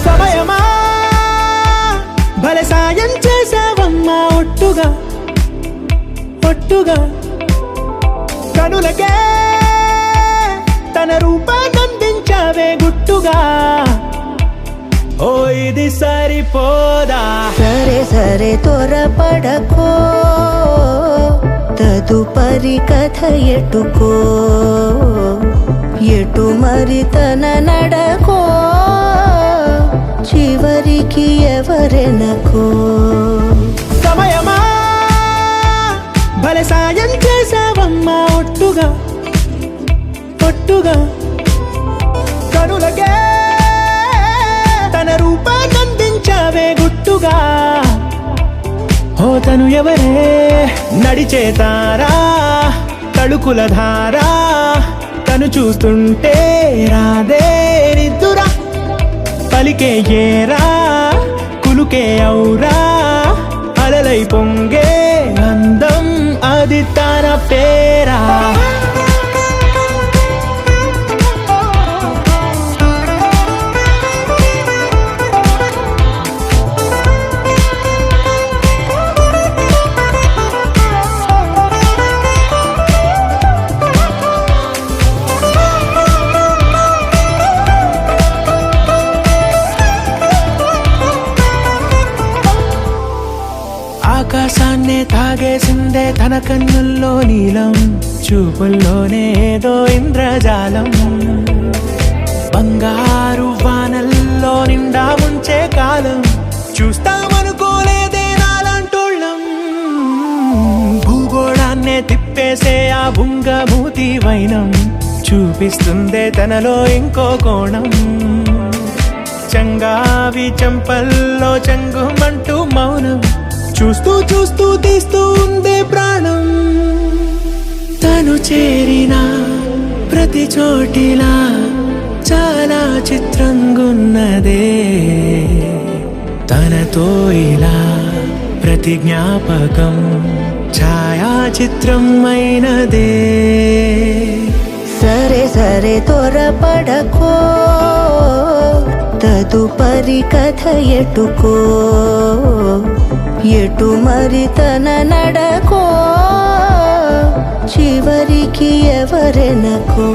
సమయమా భలే సాయం చేసావమ్మా ఒట్టుగా ఒట్టుగా కనులకే తన రూపాన్నందించావే గుట్టుగా ఓ ఇది సరిపోదా సరే సరే త్వరపడకో తదుపరి కథ ఎటుకో ఎటు మరి తన నడకో చివరికి ఎవరెనకో సమయమా భలే సాయం చేసావమ్మా ఒట్టుగా ఒట్టుగా కనులకే తన రూపాన్నందించావే గుట్టుగా ఓ తను ఎవరే నడిచే తారా తళుకుల ధారా తను చూస్తుంటే రాదే నిద్దురా పలికే ఏరా కులుకే ఔరా అలలై పొంగే అందం అది తన పేరా ఆకాశాన్నే తాగేసిందే తన కన్నుల్లో నీలం చూపుల్లోనే ఏదో ఇంద్రజాలం బంగారు వానల్లో నిండా ముంచే కాలం చూస్తామనుకోలేదే నాలాంటోళ్ళం భూగోళాన్నే తిప్పేసే ఆ బుంగమూతి వైనం చూపిస్తుందే తనలో ఇంకో కోణం చంగావి చంపల్లో చంగుమంటూ మౌనం చూస్తూ చూస్తూ తీస్తూ ఉందే ప్రాణం తను చేరిన ప్రతి చోటిలా చాలా చిత్రంగున్నదే తనతో ఇలా ప్రతి జ్ఞాపకం ఛాయాచిత్రం అయినదే సరే సరే త్వరపడకో తదుపరి కథ ఎటుకో ఎటు మరి తన నడకో చివరికి ఎవరెనకో